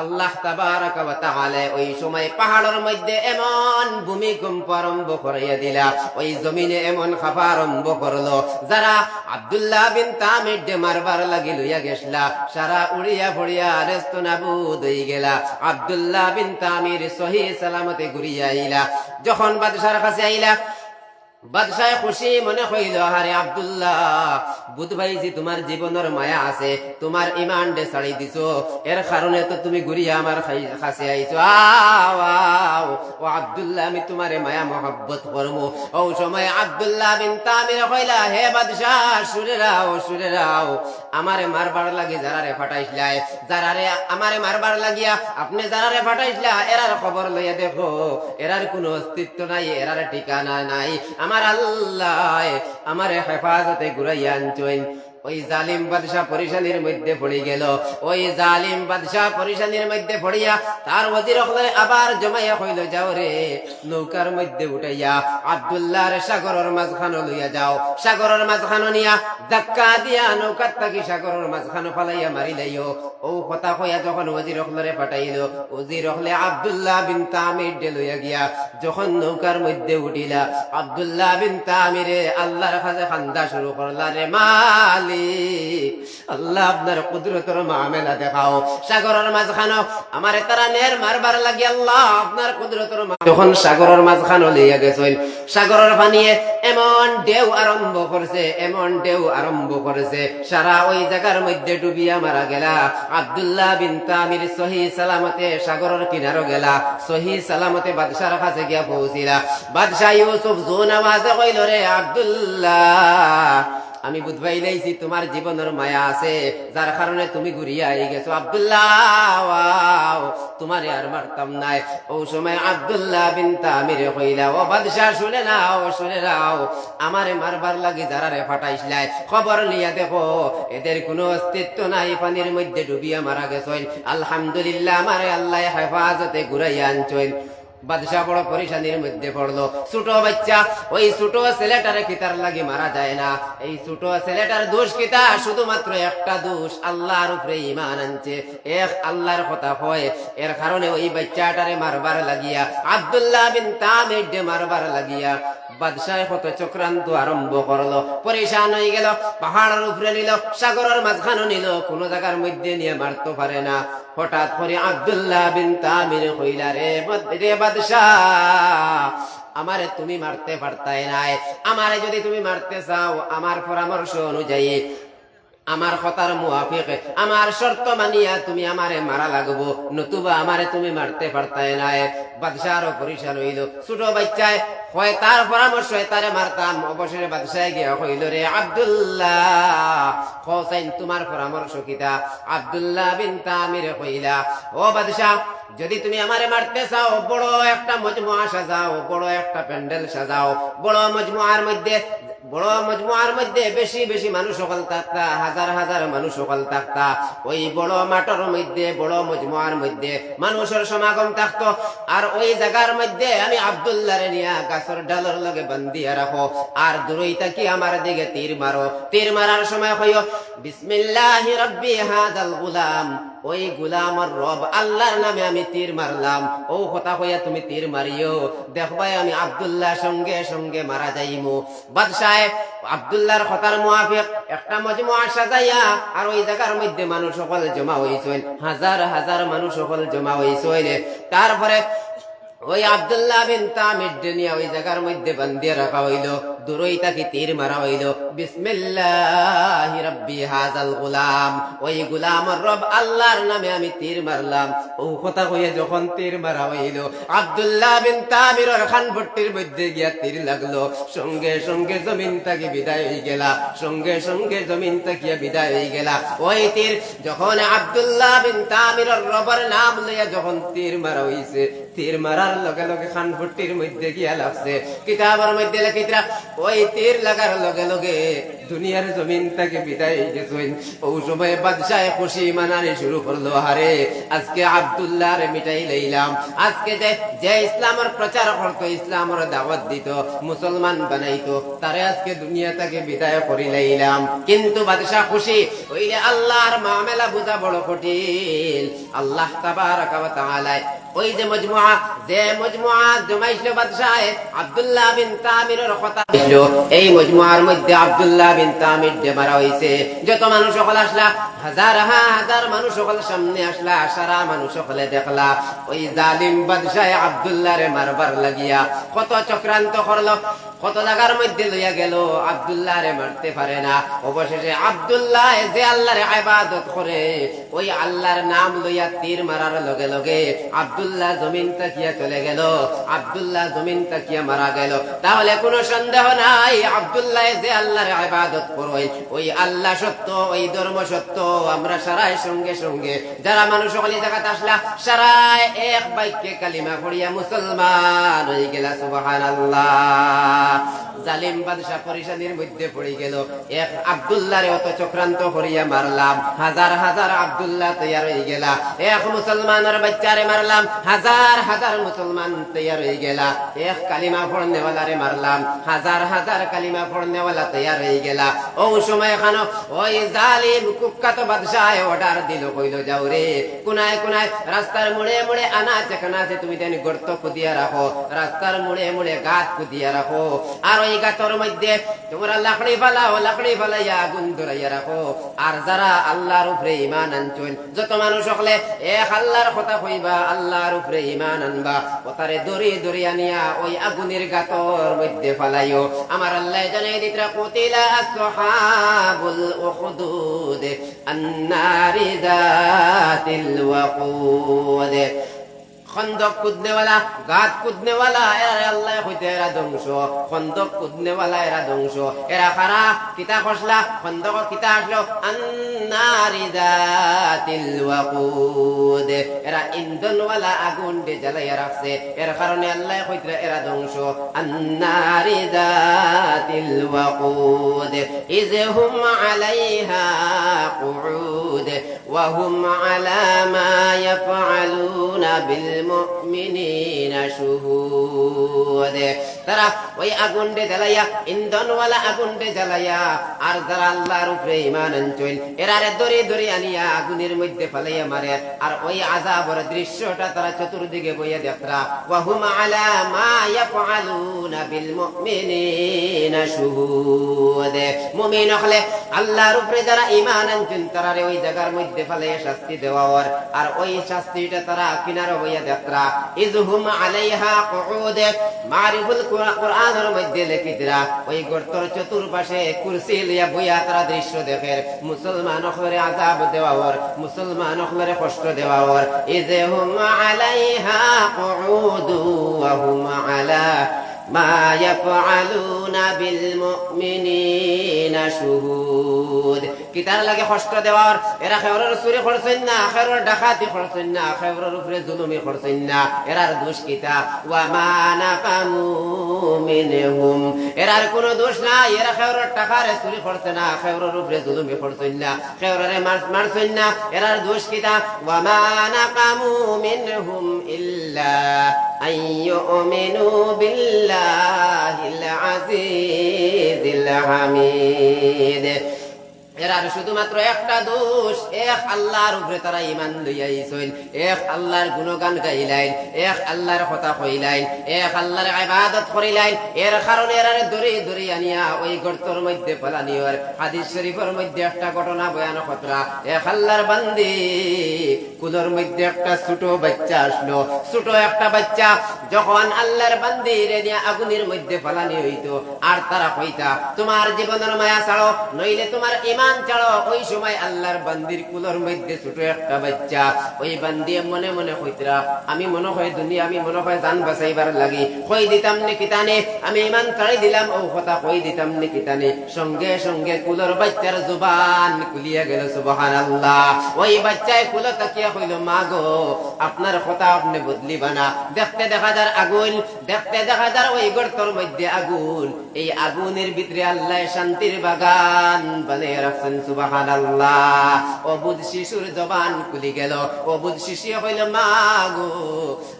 আল্লাহ তাবারাকা ওয়া তাআলা ওই সময় পাহাড়ের মধ্যে এমন ভূমিকম্প আরম্ভ করাইয়া দিলা, ওই জমিনে এমন খাফা আরম্ভ করলো, যারা আব্দুল্লাহ বিন তামির ডে মারবার লাগি লইয়া গেছলা, সারা উড়িয়া পড়িয়া রেস্ত নাবুদ হয়ে গেলা। আব্দুল্লাহ বিন তামির সহি সালামতে ঘুরিয়া আইলা। যখন বাদশার কাছে আইলা, বাদশাহ খুশি মনে হইল, আরে আব্দুল্লাহ, বুধ ভাই যে তোমার জীবনের মায়া আছে, তোমার ইমান ডে ছাড়ি দিছো, এর কারণে তো তুমি ঘুরিয়া আমার কাছে আইছো। ও আব্দুল্লাহ, আমি তোমারে মায়া মহব্বত করবো। ও সময় আব্দুল্লাহ বিন তামির কইলা, হে বাদশাহ, শুনে রাও, শুনে রাও, আমারে মারবার লাগি যারারে ফাটাইছলাই, যারারে আমারে মারবার লাগিয়া আপনি যারারে ফাটাইছলা, এরার খবর লইয়া দেখো, এরার কোনো অস্তিত্ব নাই, এরার ঠিকানা নাই। আমার আল্লাহ আমার হেফাজতে ঘুরাইয়া আনছেন। ওই জালিম বাদশাহ পরিশানির মধ্যে পড়ে গেল। ওই জালিম বাদশাহ পরিশানির মধ্যে পড়িয়া তার ওজির হলে আবার জমাইয়া হইল, যাও রে, নৌকার মধ্যে উঠাইয়া আব্দুল্লাহর সাগরের মাঝখানো লইয়া যাও। সাগরের মাঝখানো নিয়া ধাক্কা দিয়া নৌকার থাকি সাগরের মাঝখানো ফালাইয়া মারি লাইও। ও কথা কইয়া যখন ওজির হলরে পাঠাইল, ওজির হলে আব্দুল্লাহ বিন তামির ডে লইয়া গিয়া যখন নৌকার মধ্যে উঠিলা, আব্দুল্লাহ বিন তামিরে আল্লাহর কাছে কান্দা শুরু করলা, রে মালিক, আল্লাহ আপনার কুদরতের মামেলা দেখাও। সাগরের মাঝখানো আমারে তারা নের মারবার লাগি, আল্লাহ আপনার কুদরতের। যখন সাগরের মাঝখানো লইয়া গেছেন, সাগরের পানিয়ে এমন ঢেউ আরম্ভ করছে, এমন ঢেউ আরম্ভ করেছে, সারা ওই জায়গার মধ্যে ডুবিয়া মারা গেলা। আব্দুল্লাহ বিন তামির সহি সালামতে সাগরের কিনারো গেলা, সহি সালামতে বাদশার কাছে গিয়া পৌঁছিলা। বাদশাহ ইউসুফ জোন আওয়াজে কইল, রে আব্দুল্লাহ, আমি বুঝবাই লাইছি তোমার জীবনের মায়া আছে, যার কারণে তুমি ঘুরিয়া আই গেছো। আব্দুল্লাহ, তোমার আর মারতাম নাই। ও সময় আব্দুল্লাহ বিন তামির কইলা, ও বাদশাহ, শুনে নাও, শুনে নাও, আমারে মারবার লাগি যারারে ফাটাইছলাই, খবর নিয়া দেখো, এদের কোনো অস্তিত্ব নাই, পানির মধ্যে ডুবিয়া মারা গেছেন। আলহামদুলিল্লাহ, আমারে আল্লাহ হেফাজতে ঘুরাইয়া আনছেন। বাদশাহ বড় পরিশানির মধ্যে পড়লো। ছোট বাচ্চা, ওই ছোট ছেলেটারে কিতার লাগি মারা যায় না। এই ছোট ছেলেটার দোষ কিতা? শুধুমাত্র একটা দোষ, আল্লাহর উপরে ঈমান আনছে, এক আল্লাহর কথা হয়। এর কারণে ওই বাচ্চাটারে মারবার লাগিয়া, আব্দুল্লাহ বিন তামির ডে মারবার লাগিয়া বাদশাহ কত চক্রান্ত আরম্ভ করলো। পরেশান হয়ে গেল, পাহাড়ের উপরে নিল, সাগরের মাঝখানে নিল, কোন জায়গার মধ্যে নিয়ে মারতে পারে না। হঠাৎ করে আব্দুল্লাহ বিন তামির কইলা, রে বাদশাহ, আমারে তুমি মারতে পারতাই নাই, আমারে যদি তুমি মারতে চাও, আমার পরামর্শ অনুযায়ী, আমার কথার মুআফিক, আমার শর্ত মানিয়া তুমি আমারে মারা লাগবো, নতুবা আমারে তুমি মারতে পারতাই নাই। বাদশাহর পরিশান হইল। ছোট বাচ্চায় হয় তার পরামর্শ তারে মারতাম। অবসরে বাদশাহ গিয়া কইল, রে আব্দুল্লাহ, হোসেন তোমার পরামর্শ কিতা? আব্দুল্লাহ বিন তামির কইলা, ও বাদশাহ, যদি তুমি আমারে মারতে চাও, বড় একটা মজমুয়া সাজাও, বড় একটা প্যান্ডেল সাজাও, বড় মজমুয়ার মধ্যে বেশি বেশি মানুষ সকল থাকতা, হাজার হাজার মানুষ সকল থাকতা। ওই বড় মাঠের মধ্যে, বড় মজমুয়ার মধ্যে মানুষের সমাগম থাকতো। আর ওই জায়গার মধ্যে আমি আব্দুল্লাহরে নিয়া গাছের ডালের লগে বান্ধিয়া রাখো, আর দূরই থাকি আমার দিকে তীর মারো। তীর মারার সময় কইও, বিসমিল্লাহি রাব্বি হাযাল গুলাম, ওই গুলামর রব আল্লাহর নামে আমি তীর মারলাম। ও কথা কইয়া তুমি তীর মারিও, দেখবাই আমি আব্দুল্লাহ সঙ্গে সঙ্গে মারা যাইমু। বাদশাহ আব্দুল্লাহর কথার মুআফিক একটা মজমুয়া সাজাইয়া, আর ওই জায়গার মধ্যে মানুষ সকল জমা হইছেন, হাজার হাজার মানুষ সকল জমা হইছেন। তারপরে ওই আব্দুল্লাহ বিন তামির নিয়া ওই জায়গার মধ্যে বান্ধিয়া রাখা হইল। দূরই তাকে তীর মারা হইল। বিসমিল্লাহি রাব্বি হাযাল গোলাম, ওই গোলামের রব আল্লাহর নামে আমি তীর মারলাম। ও কথা কইয়া যখন তীর মারা হইল, আব্দুল্লাহ বিন তামিরের খানপট্টির মধ্যে গিয়া তীর লাগলো। সঙ্গে সঙ্গে জমিন থেকে বিদায় হয়ে গেলা, সঙ্গে সঙ্গে জমিন থেকে বিদায় হয়ে গেলা। ওই তীর যখন আব্দুল্লাহ বিন তামিরের রবের নাম লইয়া যখন তীর মারা হইছে, তীর মারার লগে লগে খানপট্টির মধ্যে গিয়া লাগছে। কিতাবের মধ্যে লেখিতরা ওই তীর লাগার লগে লগে দুনিয়ার জমিন থেকে বিদায় হয়ে গেছেন। ওই সময় বাদশাহ খুশি মানানি শুরু করলো, হারে আজকে আব্দুল্লাহ রে মিটাই লইলাম। আজকে যে ইসলামের প্রচার করতো, ইসলামের দাওয়াত দিত, মুসলমান বানাইতো, তারে আজকে দুনিয়া থেকে বিদায় করি লইলাম। কিন্তু বাদশাহ খুশি, ওই আল্লাহর মামলা বুঝা বড় কঠিন। আল্লাহ তাবারাক ওয়া তাআলা ওই যে মজমুআ জমাইছিল বাদশাহ আব্দুল্লাহ বিন তামিরের কথা ছিল, এই মজমুআর মধ্যে আব্দুল্লাহ বিন তামির যে মারা হইছে, যত মানুষ সকল আসলা, হাজার হাজার মানুষ সকল সামনে আসলা, সারা মানুষ সকলে দেখলা ওই জালিম বাদশাহ আব্দুল্লাহ রে মারবার লাগিয়া কত চক্রান্ত করলো, কত জায়গার মধ্যে লইয়া গেল, আব্দুল্লাহ রে মারতে পারে না। অবশেষে আব্দুল্লাহ যে আল্লাহর ইবাদত করে, ওই আল্লাহর নাম লইয়া তীর মারার লগে লগে আব্দুল্লাহ জমিন তাকিয়া চলে গেল, আব্দুল্লাহ জমিন তাকিয়া মারা গেল। তাহলে কোনো সন্দেহ নাই আব্দুল্লাহ যে আল্লাহর ইবাদত করে, ওই আল্লাহ সত্য, ওই ধর্ম সত্য। আমরা সারাই সঙ্গে সঙ্গে যারা মানুষ সকলে জায়গাতে আসলা, সারাই এক বাক্যে কালিমা পড়িয়া মুসলমান হয়ে গেলা। সুবহানাল্লাহ। জালিম বাদশাহ পরিশানির মধ্যে পড়ে গেল, এক আব্দুল্লাহ রে অত চক্রান্ত করিয়া মারলাম, হাজার হাজার আব্দুল্লাহ তৈয়ার হয়ে গেলা। এক মুসলমানের বাচ্চারে মারলাম, হাজার হাজার মুসলমান তৈয়ার হয়ে গেলা। এক কালিমা পড়নেওয়ালারে মারলাম, হাজার হাজার কালিমা পড়নেওয়ালা তৈয়ার হয়ে গেলা। ও সময় খানো ওই জালিম কুখ্যাত বাদশাহ অর্ডার দিল, কইল যাও রে কোনায় কোনায় রাস্তার মুড়ে মুড়ে আনাচে কানাচে তুমি তেন গর্ত খুদিয়া রাখো, রাস্তার মুড়ে মুড়ে গাছ খুদিয়া রাখো, আর ওই গাছের মধ্যে তোমরা লাকড়ি ফালাও, লাকড়ি ফালাইয়া আগুন ধরাইয়া রাখো। আর যারা আল্লাহর উপরে ঈমান আনছেন, যত মানুষ সকলে এক আল্লাহর কথা কইবা, আল্লাহর উপরে ঈমান আনবা, কথারে দড়ি দড়ি আনিয়া ওই আগুনের গাতর মধ্যে ফালাইও। আমার আল্লাহ জানাই দিতরা কুতিলা আসহাবুল উখদুদ আন্নারি যাতিল ওয়াকুদ। খন্দক কুদনেওয়ালা, গাত কুদনেওয়ালা, এরা আল্লাহ হইতে এরা ধ্বংস। খন্দক কুদনেওয়ালা এরা ধ্বংস। এরা খারা কিতা খসলা, খন্দক কিতা আসলো, আন্নারি যাতিল ওয়াকুদ। এরা ইন্ধনওয়ালা আগুন দে জ্বালাইয়া রাখছে, এর কারণে আল্লাহ হইতে এরা ধ্বংস। আন্নারি যাতিল ওয়াকুদ ইযহুম আলাইহা কুউদ ওয়া হুম আলা মা ইয়াফআলুনা বিল মুমিনিনা শুহুদ। তারা ওই আগুন দে জ্বালাইয়া, ইন্ধনওয়ালা আগুন দে জ্বালাইয়া, আর যারা আল্লাহর উপরে ঈমান আনছেন এরারে দড়ি দড়ি আনিয়া আগুনের মধ্যে ফেলাইয়া মারে। আর ওই আযাবের দৃশ্যটা তারা চতুর্দিকে বইয়া দেখরা। ওয়া হুম আলা মা ইয়াফআলুনা বিল মুমিনিনা শুহুদ। মুমিন হলে আল্লাহর উপরে যারা ঈমান আনছেন তারারে ওই জায়গার মধ্যে ফেলাইয়া শাস্তি দেওয়ার, আর ওই শাস্তিটা তারা কিনারে বইয়া দেখরা। ইযহুম আলাইহা কুউদ। মারিফুল কোরআনের মধ্যে লেখিতরা ওই গর্তর চতুর্পাশে কুরসি লইয়া বইয়া তারা দৃশ্য দেখে। মুসলমান হলে আযাব দেওয়ার, মুসলমান হলে কষ্ট দেওয়ার। ইযহুম আলাইহা কুউদ ওয়া হুম আলা মা ইয়াফআলুনা বিল মুমিনিনা শুহুদ। কিতার লাগে কষ্ট দেওয়ার, এরা খেওরের চুরি করছেন না, খেওরের ডাকাতি করছেন না, খেওরের উপরে জুলুমি করছেন না, এরার দোষ কিতা? ওয়া মা নাকামু মিনহুম। এরার কোনো দোষ নাই, এরা খেওরের টাকারে চুরি করছে না, খেওরের উপরে জুলুমি করছেন না, খেওরের মারছেন না, এরার দোষ কিতা? ওয়া মা নাকামু মিনহুম ইল্লা আইয়ুমিনু বিল্লাহিল আজিজিল হামিদ। এরার শুধুমাত্র একটা দোষ, এক আল্লাহর উপরে তারা ঈমান লইয়াইছেন, এক আল্লাহর গুণগান গাইলেন, এক আল্লাহর কথা কইলেন, এক আল্লাহর ইবাদত করিলেন। এর কারণে এরারে দড়ি দড়ি আনিয়া ওই গর্তের মধ্যে ফেলানিওর হাদিস শরীফের মধ্যে একটা ঘটনা বয়ান কতরা। এক আল্লাহর বান্দি কুলোর মধ্যে একটা ছোট বাচ্চা আসলো। ছোট একটা বাচ্চা যখন আল্লাহর বান্দির নিয়ে আগুনের মধ্যে ফেলানি হইতো, আর তারা কইতা তোমার জীবনের মায়া ছাড়ো, নইলে তোমার ঈমান ছাড়ো। ওই সময় আল্লাহর বান্দির কুলোর মধ্যে ছোট একটা বাচ্চা, ওই বান্দি মনে মনে কইতরা আমি মনে হয় দুনিয়া, আমি মনে হয় জান বাঁচাইবার লাগি কই দিতাম নাকি তানে, আমি ঈমান ছাড়াই দিলাম, ও কথা কই দিতাম নাকি তানে। সঙ্গে সঙ্গে কুলোর বাচ্চার জবান খুলিয়া গেল, সুবহানাল্লাহ। ওই বাচ্চায় কুলো তাকিয়া কইল মা গো আপনার কথা আপনি বদলিবা না। দেখতে দেখা যার আগুন, দেখতে দেখা যার ওই গর্তের মধ্যে আগুন, এই আগুনের ভিতরে আল্লাহ শান্তির বাগান বানিয়ে রাখছেন, সুবহানাল্লাহ। অবুধ শিশুর জবান খুলি গেল, অবুধ শিশু কইল মা গো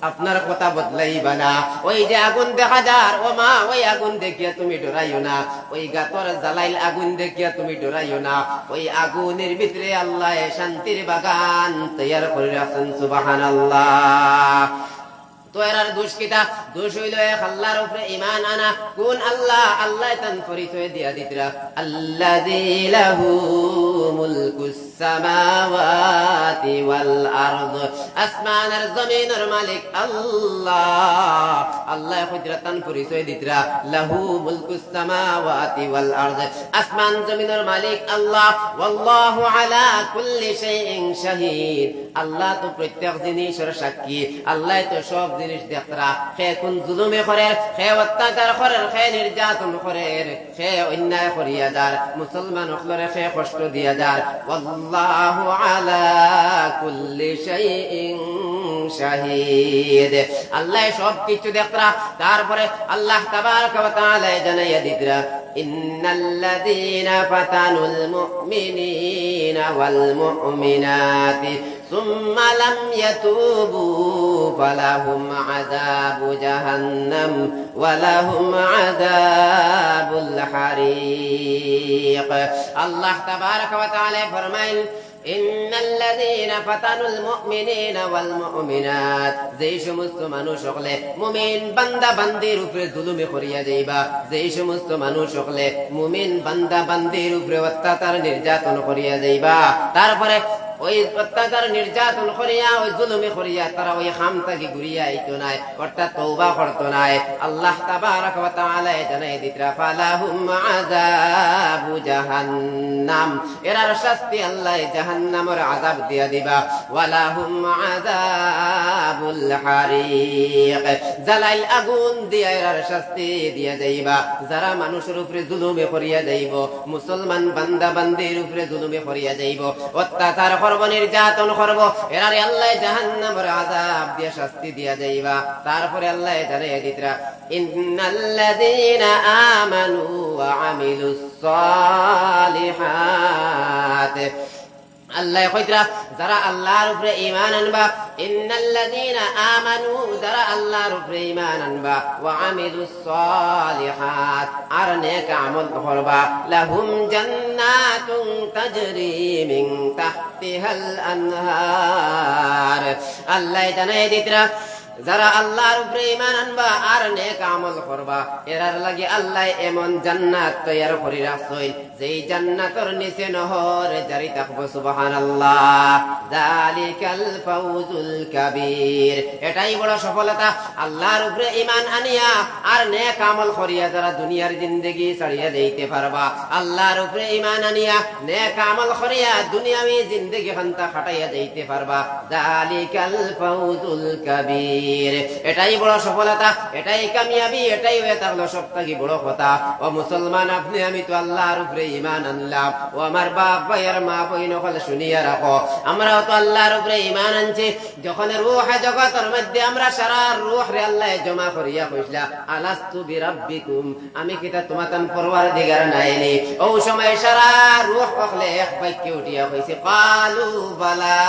আপনার কথা বদলাইবা না। ওই যে আগুন দেখা যার, ও মা ওই আগুন দেখিয়া তুমি ডরাইও না, ওই গাতর জ্বালাইল আগুন দেখিয়া তুমি ডরাইও না। ওই আগুনের ভিতরে আল্লাহ শান্তির বাগান তৈয়ার করে রাখছেন, সুবহানাল্লাহ। তো এরার দোষ কিতা? দোষ হইল এক আল্লাহর উপরে ঈমান আনা। কোন আল্লাহ? আল্লাহ তান পরিচয় দিয়া দিতরা আল্লাযী লাহু মুলকুস সামাওয়াতি ওয়াল আরদ, আসমানের জমিনের মালিক আল্লাহ। আল্লাহ কইতরা তান পরিচয় দিতরা লাহু মুলকুস সামাওয়াতি ওয়াল আরদ, আসমান জমিনের মালিক আল্লাহ। ওয়াল্লাহু আলা কুল্লি শাইইন শাহীদ, আল্লাহ তো প্রত্যেক জিনিসের সাক্ষী। আল্লাহ তো সব জিনিস দেখরা। সে কোন জুলুমে করে, সে অত্যাচার করে, সে নির্যাতন করে, সে অন্যায় করিয়া যার, মুসলমান হকলরে সে কষ্ট দিয়া যার। আল্লাহু আলা কুল্লি শাইইন শাহীদ, আল্লাহ সব কিছু দেখরা। তারপরে আল্লাহ তাবারাকা ওয়া তাআলা জানাইয়া দিতরা ইন্নাল্লাযীনা ফাতানুল মুমিনিনা ওয়াল মুমিনাতি সুম্মা লাম ইয়াতুবু ফালাহুম আযাবু জাহান্নাম ওয়া লাহুম আযাবুল হারিক। আল্লাহ তাবারাকা ওয়া তাআলা ফরমাইন ইন্নাল্লাযীনা ফাতানুল মুমিনিনা ওয়াল মুমিনাত, যেই সমস্ত মানুষ হলে মুমিন বান্দা বান্দির উপরে জুলুম করিয়া যাইবা, যেই সমস্ত মানুষ হলে মুমিন বান্দা বান্দির উপরে অত্যাচার নির্যাতন করিয়া যাইবা, তারপরে ওই অত্যাচার নির্যাতন করিয়া ওই জুলুমি করিয়া তারা ওই খামতাকি ঘুরিয়া আইতো নাই, অর্থাৎ তওবা করতো নাই। আল্লাহ তাবারাকা ওয়া তাআলা জানাই দিতরা ফালাহুম আযাবু জাহান্নাম, এরার শাস্তি আল্লাহ জাহান্নামের আযাব দিয়া দিবা। ওয়ালাহুম আযাবুল হারিক, জালাইল আগুন দিয়া এরার শাস্তি দিয়া যাইবা। যারা মানুষের উপরে জুলুমি করিয়া যাইব, মুসলমান বান্দা বান্দির উপরে জুলুমি করিয়া যাইব, অত্যাচার করব, নির্যাতন করব, এরারে আল্লাহ জাহান্নামের আযাব দিয়ে শাস্তি দিয়া যাইবা। তারপরে আল্লাহ জানাইয়া দিতরা ইন্নাল্লাযীনা আমানু ওয়া আমিলুস সালিহাত, আল্লাহ কইতরা যারা আল্লাহর উপরে ঈমান আনবা, ইন্নাল্লাযীনা আমানু, যারা আল্লাহর উপরে ঈমান আনবা, ওয়া আমিলুস সালিহাত, আর নেক আমল করবা, লাহুম জান্নাতুন তাজরি মিন তাহতিহাল আনহার। আল্লাহ জানাই দিতরা যারা আল্লাহর উপরে ঈমান আনবা আর নেক আমল করবা, এরার লাগি আল্লাহ এমন জান্নাত তৈয়ার করে রাখছেন, যেই জান্নাতের নিচে নহর জারি থাকবে, সুবহানাল্লাহ। যালিকাল ফাউজুল কাবীর, এটাই বড় সফলতা। আল্লাহর উপরে ঈমান আনিয়া আর নেক আমল করিয়া যারা দুনিয়ার জিন্দেগি ছাড়িয়া যাইতে পারবা, আল্লাহর উপরে ঈমান আনিয়া নেক আমল করিয়া দুনিয়াবি জিন্দেগি খান্তা খাটাইয়া যাইতে পারবা, যালিকাল ফাউজুল কাবীর, এটাই বড় সফলতা, এটাই কামিয়াবি, এটাই হয়ে থাকলো সবথেকে বড় কথা। ও মুসলমান, আপনি আমি তো আল্লাহর উপরে ঈমান আনলাম, ও আমার বাপ ভাইয়ের মা বইন হলে শুনিয়া রাখো, আমরাও তো আল্লাহর উপরে ঈমান আনছি। যখন রূহ জগতের মধ্যে আমরা সারা রূহ রে আল্লাহ জমা করিয়া কইলা আলাস্তু বিরাব্বিকুম, আমি কিতা তোমাতান পরওয়ারদিগার নাইনি, ও সময় সারা রূহ হলে এক বাক্যে উঠিয়া কইছে ক্বালু বালা,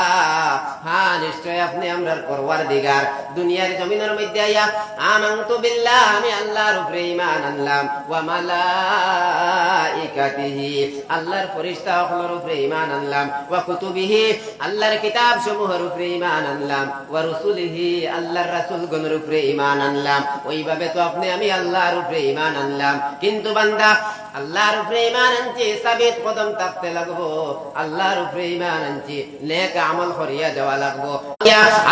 হ্যাঁ নিশ্চয় আপনি আমরার পরওয়ারদিগার। দুনিয়ার জমিনের মধ্যে আইয়া আমানতু বিল্লাহ, আমি আল্লাহর উপরে ঈমান আনলাম, ওয়া মালাইকাতি, মালাইকাতিহি আল্লাহর ফেরেশতা সকলের উপরে ঈমান আনলাম ওয়া কুতুবিহি আল্লাহর কিতাব সমূহের উপরে ঈমান আনলাম ওয়া রুসুলিহি আল্লাহর রাসূলগণের উপরে ঈমান আনলাম ওইভাবে তো আপনি আমি আল্লাহর উপরে ঈমান আনলাম কিন্তু বান্দা আল্লাহর উপরে ঈমান আনছি সাবিত কদম থাকতে লাগবো আল্লাহর উপরে ঈমান আনছি নেক আমল করিয়া যাওয়া লাগবো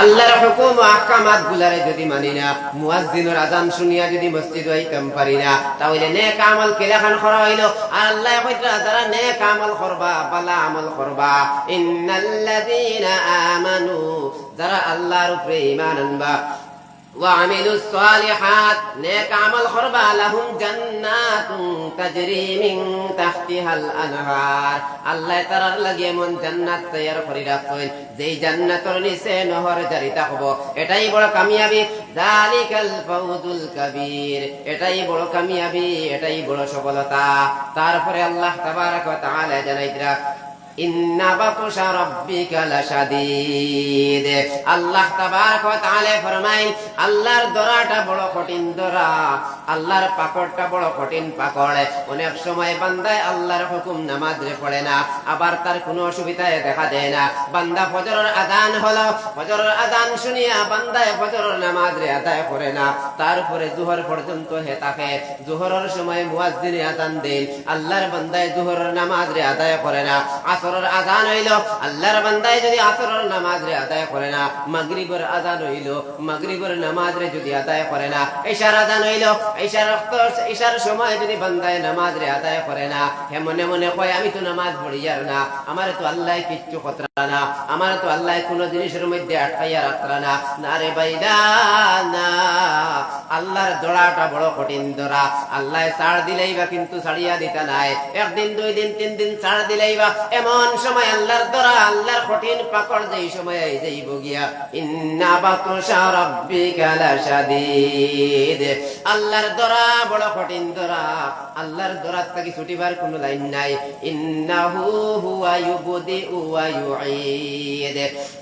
আল্লাহর হুকুম ও আহকামাত গুলারে যদি মানি না মুয়াজ্জিনের আযান শুনিয়া যদি মসজিদ হইতাম পারি না তাহলে নেক আমল কেলাখান করা হইলো আর আল্লাহ কইরা যারা নেক আমল করবা ভালো আমল করবা ইন্নাল্লাযীনা আমানু যারা আল্লাহর উপরে ঈমান আনবা وعملوا الصالحات নেক আমল করবা লাহুম জান্নাতুন তাজরি মিন তাহতিহাল আনহার আল্লাহ তাআলার লাগি এমন জান্নাত তৈয়ার করে রাখছেন যেই জান্নাতের নিচে নহর জারি থাকবো এটাই বড় কামিয়াবি যালিকাল ফাউজুল কাবীর এটাই বড় কামিয়াবি এটাই বড় সফলতা তারপরে আল্লাহ তাবারক ওয়া তাআলা জানাইতরা ইন্না বাতশা রাব্বিকা লাশাদীদ আল্লাহ তাবারক ওয়া তাআলা ফরমায় আল্লাহর দরাটা বড় কঠিন দরা আল্লাহর পাকড়টা বড় কঠিন পাকড় অনেক সময় বান্দায় আল্লাহর হুকুম নামাজে পড়ে না আবার তার কোনো অসুবিধা দেখা দেয় না বান্দা ফজরের আযান হলো ফজরের আযান শুনিয়া বান্দায় ফজরের নামাজে আদায় করে না তারপরে যোহর পর্যন্ত হে থাকে যোহরের সময় মুয়াজ্জিন আযান দেন আল্লাহর বান্দায় যোহরের নামাজে আদায় করে না আসরের আযান হইল আল্লাহর বান্দায় যদি আসরের নামাজ রে আদায় করে না মাগরিবের আযান হইল মাগরিবের নামাজ রে যদি আদায় করে না ইশার আযান হইল ইশার সময় যদি বান্দায় নামাজ রে আদায় করে না হে মনে মনে কয় আমি তো নামাজ পড়ি আর না আমার তো আল্লাহ কিচ্ছু কতরা না আমার তো আল্লাহ কোন জিনিসের মধ্যে আটকাইয়া রাখরা না না রে বাইদা না আল্লাহর দড়াটা বড় কঠিন দড়া আল্লাহ ছাড় দিলেই বা কিন্তু ছাড়িয়া দিতা নাই একদিন দুই দিন তিন দিন ছাড় দিলেই বা এমন সময় আল্লাহর দরা আল্লাহর কঠিন পাকড় যেই সময় যাইব গিয়া ইন্না বাতশা রাব্বিকা লাশাদীদ আল্লাহর দরা বড় কঠিন দরা আল্লাহর দরা থেকে ছুটিবার কোনো লাইন নাই ইন্নাহু হুয়া ইউবদিউ ওয়া ইউঈদ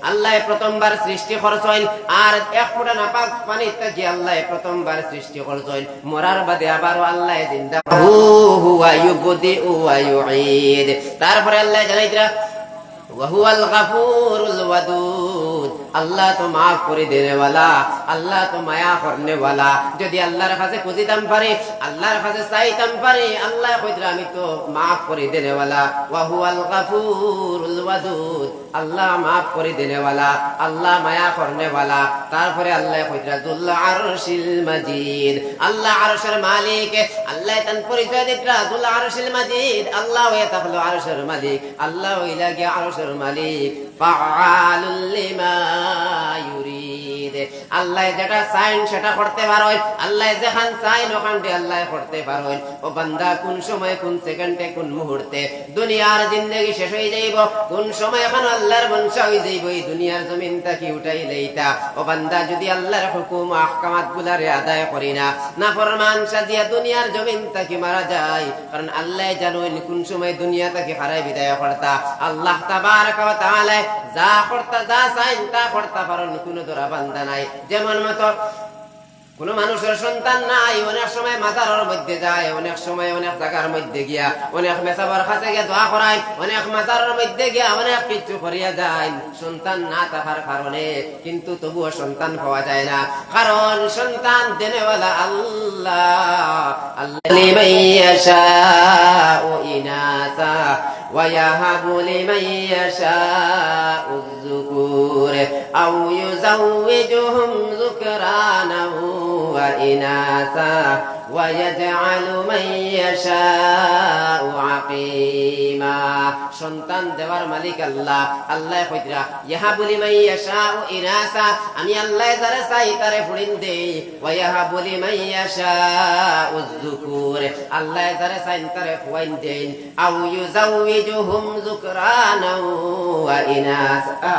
আল্লাহ প্রথমবার সৃষ্টি করছেন আর এক ফোঁটা নাপাক পানি থেকে আল্লাহ প্রথমবার সৃষ্টি করছেন মরার বাদে আবারও আল্লাহ জিন্দা হুয়া ইউবদিউ ওয়া ইউঈদ তারপরে আল্লাহ জানাইতরা ওয়াহুয়াল গাফুরুল ওয়াদুদ আল্লাহ তো মাফ করে দেনে ওয়ালা আল্লাহ তো মায়া করনে ওয়ালা যদি আল্লাহর কাছে খুঁজিতাম পারি আল্লাহর কাছে চাইতাম পারি আল্লাহ কইতরা আমি তো মাফ করে দেনে ওয়ালা ওয়াহুয়াল গাফুরুল ওয়াদুদ আল্লাহ মাফ করে দেনে ওয়ালা আল্লাহ মায়া করনে ওয়ালা তারপরে আল্লাহ কইতরা যুল আরশিল মাজিদ আল্লাহ আরশের মালিক আল্লাহ তান পরিচয় দিতরা যুল আরশিল মাজিদ আল্লাহ হয়ে থাকলো আরশের মালিক আল্লাহ হইলা গিয়া আরশের মালিক ফাআলুল লিমা ইউরিদ আল্লাহ যেটা চাইন সেটা করতে পারেন আল্লাহ যেখান চাইন ওখানটি আল্লাহ করতে পারেন ও বান্দা কোন সময় কোন সেকেন্ডে কোন মুহূর্তে দুনিয়ার জিন্দেগি শেষ হয়ে যাইব কোন সময় এখন আল্লাহর বংশ হয়ে যাইব এই দুনিয়ার জমিন তাকি উঠাই লইতা ও বান্দা যদি আল্লাহর হুকুম আহকামাত গুলারে আদায় করি না নাফরমান সাজিয়া দুনিয়ার জমিন তাকি মারা যায় কারণ আল্লাহ জানেন কোন সময় দুনিয়া তাকি হারাই বিদায় করতা আল্লাহ তাবারক ওয়া তাআলা যা করতা যা চাইন তা করতে পারেন কোন দরা বান্দা নাই যেমন মতো কোন মানুষের সন্তান নাই অনেক সময় মাজারের মধ্যে যায় অনেক সময় অনেক জায়গার মধ্যে গিয়া অনেক মেসাবার কাছে গিয়া দোয়া করায় অনেক মাজারের মধ্যে গিয়া অনেক কিছু করিয়া যায় সন্তান না থাকার কারণে কিন্তু তবুও সন্তান পাওয়া যায় না কারণ সন্তান দেনেওয়ালা আল্লাহ আল্লাহ লিমান ইয়াশাউ ইনাসা ওয়া ইয়াহাবু লিমান ইয়াশাউ যুকুর আও ইউযাওয়িজুহুম যুকরানা وإناثا ويجعل من يشاء عقيما সন্তান দেওয়ার মালিক আল্লাহ আল্লাহ কইতরা ইয়াহাবু লিমান ইয়াশাউ ইনাসা আমি আল্লাহ যারা চাই তারে ফুড়িন দেই ওয়া ইয়াহাবু লিমান ইয়াশাউ যুকুর আল্লাহ যারা চাই তারে ফুয়াইন দেন আও ইউযাওয়িজুহুম যুকরানা ওয়া ইনাসা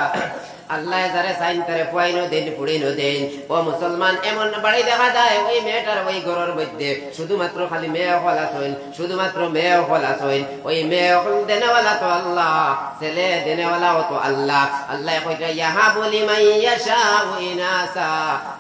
আল্লাহ যারে সাইন করে ফুয়াইনো দেন পুড়িনো দেন। ও মুসলমান, এমন বাড়ি দেখা যায় ওই মেয়েটার ওই ঘরের মধ্যে শুধুমাত্র খালি মেয়ে হল আসইন, শুধুমাত্র মেয়ে হল আসইন। ওই মেয়ে হল দেনেওয়ালা তো আল্লাহ, ছেলে দেনেওয়ালাও তো আল্লাহ। আল্লাহ কইটা ইয়াহাবু লিমান ইয়াশাউ ইনাসা,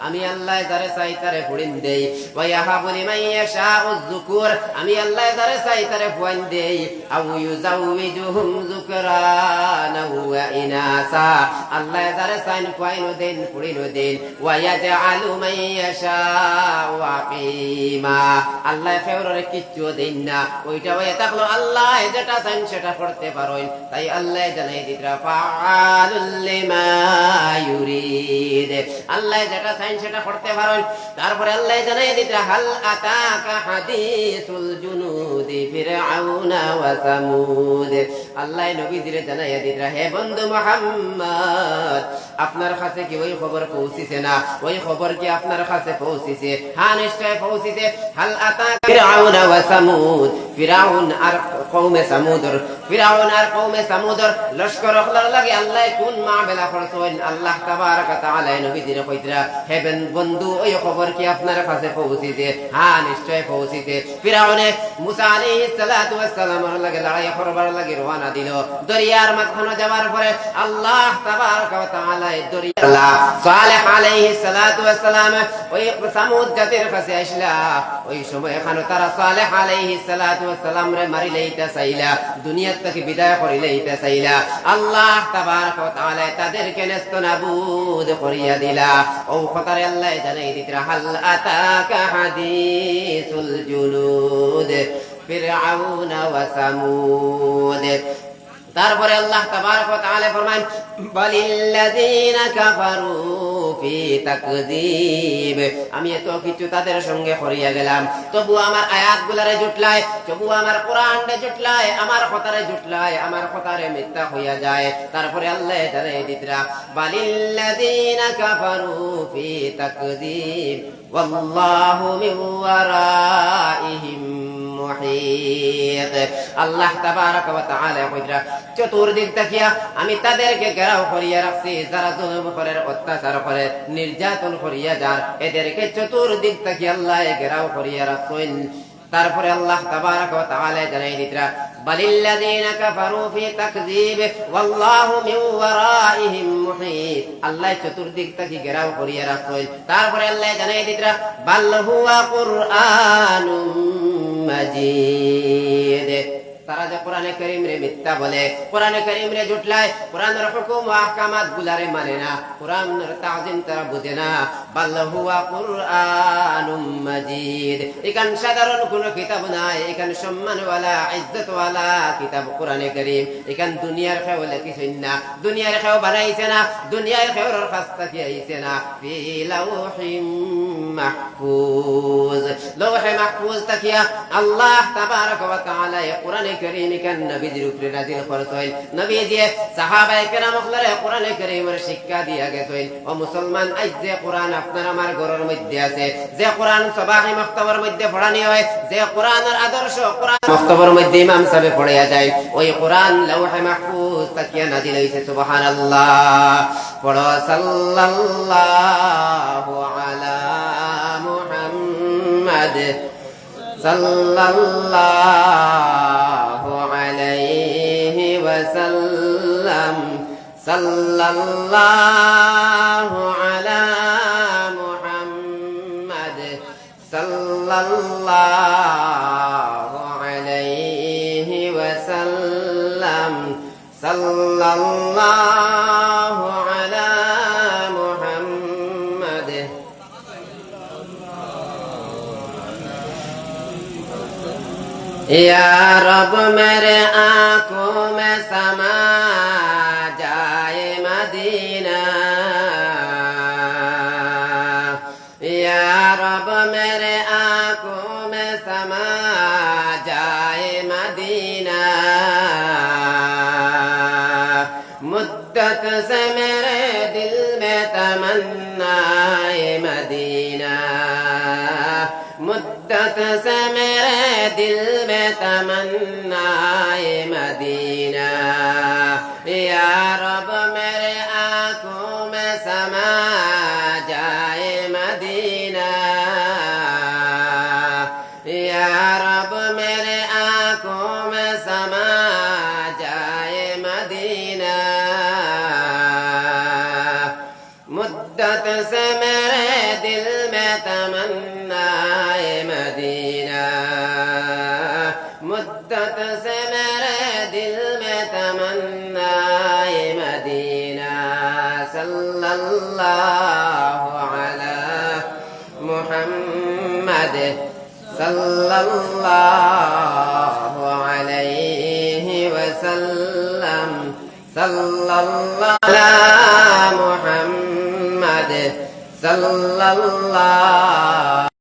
আমি আল্লাহ যারে চাই তারে ফুড়িন দেই। ওয়া ইয়াহাবু লিমান ইয়াশাউ যুকুর, আমি আল্লাহ যারে চাই তারে ফুয়াইন দেই। আউ ইউজাউইজুহুম যুকরানা ওয়া ইনাসা, আল্লাহ যারে চাইন ফুয়াইনো দেন ফুড়িনো দেন। ওয়া ইয়াজআলু মান ইয়াশাউ আকিমা, আল্লাহ ফেররে কিচ্ছু দেন না। ওইটা হয়ে থাকলো আল্লাহ যেটা চাইন সেটা করতে পারেন। তাই আল্লাহ জানাই দিতরা ফাআলুল লিমা ইউরিদ, আল্লাহ যেটা চাইন সেটা করতে পারেন। তারপরে আল্লাহ জানাই দিতরা হাল আতাকা হাদিসুল জুনুদি ফিরআউনা ওয়া সামুদ, আল্লাহ নবীজিরে জানাই দিতরা হে বন্ধু মুহাম্মদ, আপনার কাছে কি ওই খবর পৌঁছিছে না? ওই খবর কি আপনার কাছে পৌঁছিছে? হ্যাঁ, নিশ্চয় পৌঁছিছে। হাল আতাকা ফিরআউনা ওয়া সামুদ, ফিরআউন আর কওমে সামুদর, ফিরআউন আর কওমে সামুদর লশকর হলার লাগে আল্লাহ কোন মামলা করছেন। আল্লাহ তাবারক ওয়া তাআলা নবীজিরে কইতরা হে বন্ধু, ওই খবর কি আপনার কাছে পৌঁছিছে? হ্যাঁ, নিশ্চয় পৌঁছিছে। ফিরআউনে মুসা আলাইহিস সালাতু ওয়াস সালামের লাগে লড়াই করবার লাগে রওনা দিল। দরিয়ার মাঝখানে যাওয়ার পরে আল্লাহ তাবারক ওয়া তাআলা দরিয়া সালেহ আলাইহিস সালাতু ওয়াস সালাম ওই সামুদ জাতির কাছে আসলা। ওই সময় এখানে তারা সালেহ আলাইহিস সালাতু ওয়াস সালাম রে মারি লইতে চাইলা, দুনিয়া থেকে বিদায় করে লইতে চাইলা। আল্লাহ তাবারক ওয়া তাআলা তাদেরকে নেস্তনাবুদ করিয়া দিলা। ও খতারে আল্লাহ জানাই দিতরা হাল আতাকা হাদিসুল জুনুদ ফিরআউনা ওয়া সামুদ। তারপরে আল্লাহ তাবারক ওয়া তাআলা ফরমান বালিল্লাযিনা কাফারু ফি তাকযীব, আমি এত কিছু তাদের সঙ্গে করিয়া গেলাম, তবু আমার আয়াতগুলারে জুটলায়, তবু আমার কোরআনরে জুটলায়, আমার কথারে জুটলায়, আমার কথারে মিথ্যা হইয়া যায়। তারপরে আল্লাহ জানাই দিতরা বালিল্লাযিনা কাফারু ফি তাকযীব ওয়াল্লাহু মিন ওয়ারাইহিম মুহীত। আল্লাহ তাবারক ওয়া তাআলা কইরা চতুর্দিক তাকিয়া আমি তাদেরকে ঘেরাও করিয়া রাখছি, যারা জুলুম করে, অত্যাচার করে, নির্যাতন করিয়া যার, এদেরকে চতুর্দিক তাকিয়া আল্লাহ ঘেরাও করিয়া রাখছেন। তারপরে আল্লাহ তাবারক ওয়া তাআলা জানাই দিতরা বালিল্লাযিনা কাফারু ফি তাকযীব ওয়াল্লাহু মিন ওয়ারাইহিম মুহীত, আল্লাহ চতুর্দিক থেকে ঘেরাও করিয়া রাখছেন। তারপরে আল্লাহ জানাই দিতরা বাল হুয়া কুরআনুম মাজিদ, তারা যে কোরআনে কারীম রে মিথ্যা বলে, কোরআনে কারীম রে জুটলায়, কোরআনের হুকুম ও আহকামাত গুলারে মানে না, কোরআনের তাজিম তারা বুঝে না। বাল হুয়া কুরআনুম মাজিদ, এখান সাধারণ কোনো কিতাব নাই, এখান সম্মানওয়ালা ইজ্জতওয়ালা কিতাব কোরআনে কারীম। এখান দুনিয়ার খেও লেখিছেন না, দুনিয়ার খেও বানাইছে না, দুনিয়ার খেওর খাস্তা কি আইছে না। ফি লাউহিম মাহফুজ, লৌহে মাহফুজ তাকিয়া আল্লাহ তাবারক ওয়া তাআলা কোরআনে কারীম কান নবীজির উপরে নাযিল করেছেন। নবীজি সাহাবায়ে কেরামকে কোরআনে কারীমের শিক্ষা দিয়া গেছেন। ও মুসলমান, আজ যে কোরআন আপনার আমার ঘরের মধ্যে আছে, যে কোরআন সবাহি মাক্তবার মধ্যে পড়ানি হয়, যে কোরআনের আদর্শ কোরআন মাক্তবার মধ্যে ইমাম সাহেব পড়ায়া যায়, ওই কোরআন লৌহে মাহফুজ তাকিয়া নাযিল হইছে। সুবহানাল্লাহ, পড়ো সাল্লাল্লাহু আলা মুহাম্মাদ সাল্লাল্লাহু আলাইহি ওয়াসাল্লাম, সাল্লাল্লাহু আলা মুহাম্মাদ সাল্লাল্লাহু আলাইহি ওয়াসাল্লাম, সাল্লাল্লাহু আলা মুহাম্মাদ। या रब मेरे आंखों में समा जाए मदीना, या रब मेरे आंखों में समा जाए मदीना, मुद्दत से मेरे दिल में तमन्नाए मदीना, मुद्दत से मेरे दिल में तमन्नाए मदीना, या रब मेरे आंखों दिल में तमन्ना मदीना मुद्दत से मेरे दिल में तमन्ना मदीना सल्लल्लाहु अला मुहम्मद सल्लल्लाहु अलैहि वसल्लम सल्लल्लाहु अला मुहम्मद सल्लल्लाहु